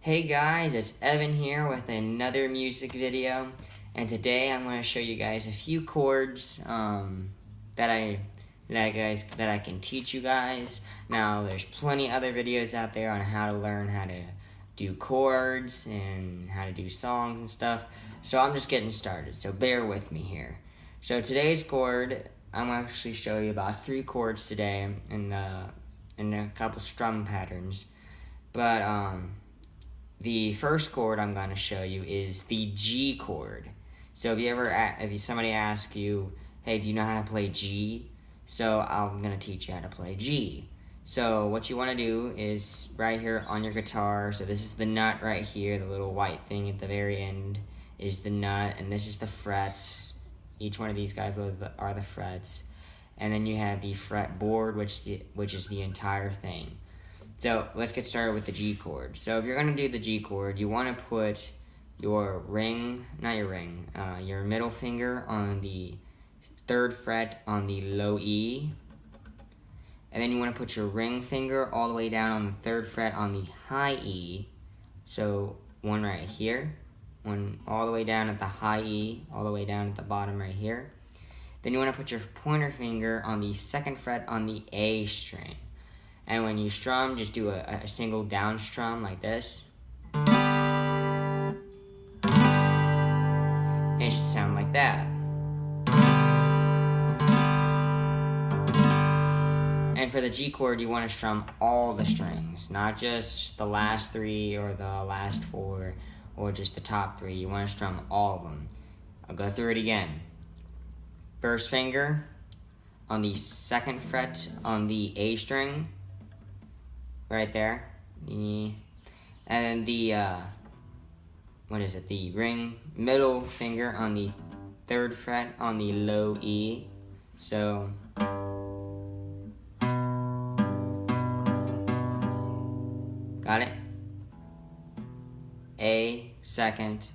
Hey guys, it's Evan here with another music video, and today I'm going to show you guys a few chords that I can teach you guys. Now, there's plenty other videos out there on how to learn how to do chords and how to do songs and stuff. So I'm just getting started. So bear with me here. So today's chord, I'm going to actually show you about 3 chords today and a couple strum patterns, but the first chord I'm going to show you is the G chord. So if somebody asks you, hey, do you know how to play G? So I'm going to teach you how to play G. So what you want to do is right here on your guitar, so this is the nut right here, the little white thing at the very end is the nut, and this is the frets. Each one of these guys are the frets. And then you have the fretboard, which is the entire thing. So let's get started with the G chord. So if you're going to do the G chord, you want to put your your middle finger on the 3rd fret on the low E. And then you want to put your ring finger all the way down on the 3rd fret on the high E. So one right here, one all the way down at the high E, all the way down at the bottom right here. Then you want to put your pointer finger on the 2nd fret on the A string. And when you strum, just do a single down strum like this. And it should sound like that. And for the G chord, you want to strum all the strings, not just the last 3 or the last 4 or just the top 3. You want to strum all of them. I'll go through it again. First finger on the 2nd fret on the A string. Right there, and then the the middle finger on the 3rd fret on the low E. So got it? A 2nd,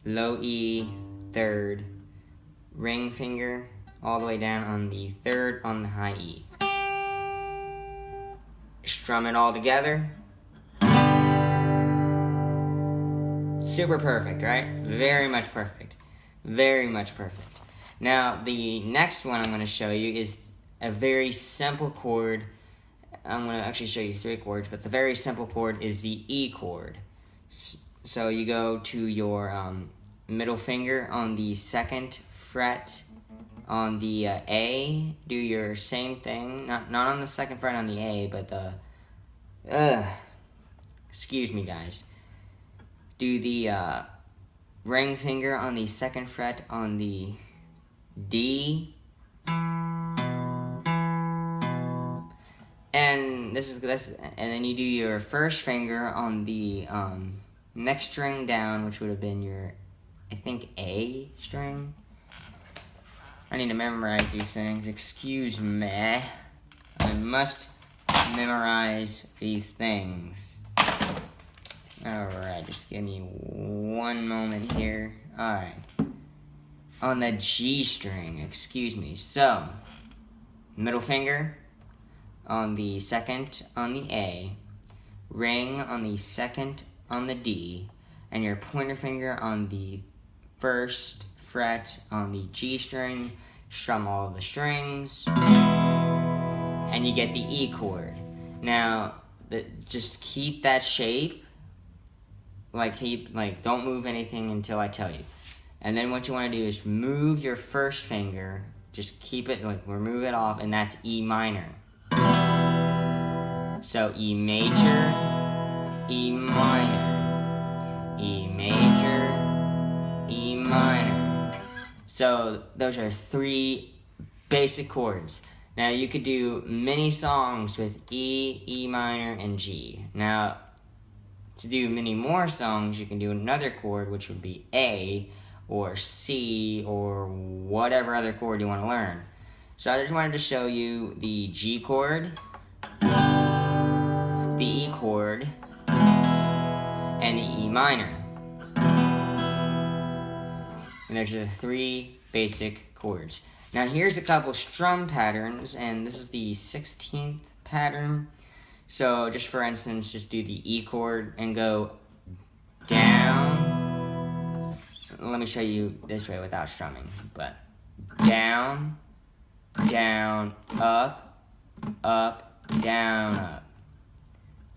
low E 3rd, ring finger all the way down on the 3rd on the high E. Strum it all together. Super perfect, right? Very much perfect. Very much perfect. Now, the next one I'm going to show you is a very simple chord. I'm going to actually show you 3 chords, but the very simple chord is the E chord. So you go to your middle finger on the 2nd fret on the A, do your same thing, not on the 2nd fret on the A, but excuse me guys, do the ring finger on the 2nd fret on the D, and this, and then you do your first finger on the next string down, which would have been your, I think, A string. I need to memorize these things. Excuse me. I must memorize these things. Alright, just give me one moment here. Alright. On the G string, excuse me. So, middle finger on the 2nd on the A, ring on the 2nd on the D, and your pointer finger on the 1st fret on the G string, strum all the strings, and you get the E chord. Now, just keep that shape, don't move anything until I tell you. And then what you want to do is move your first finger, just keep it, remove it off, and that's E minor. So E major, E minor, E major, E minor. So those are 3 basic chords. Now you could do many songs with E, E minor, and G. Now to do many more songs, you can do another chord, which would be A or C or whatever other chord you want to learn. So I just wanted to show you the G chord, the E chord, and the E minor. And those are the 3 basic chords. Now here's a couple strum patterns, and this is the 16th pattern. So just for instance, just do the E chord and go down. Let me show you this way without strumming, but down, down, up, up, down, up.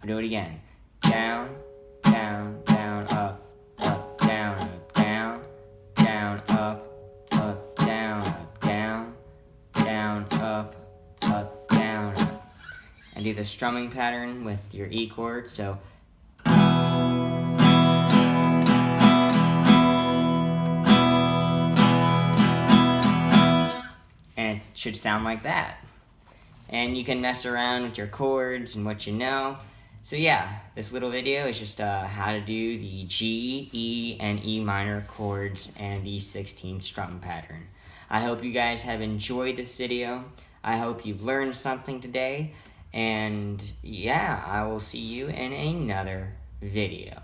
I'll do it again. Down, down, down, up, down, down, down, up, down, down, down, up, down, up. And do the strumming pattern with your E chord. So and it should sound like that. And you can mess around with your chords and what you know. So yeah, this little video is just how to do the G, E, and E minor chords and the 16th strum pattern. I hope you guys have enjoyed this video. I hope you've learned something today. And yeah, I will see you in another video.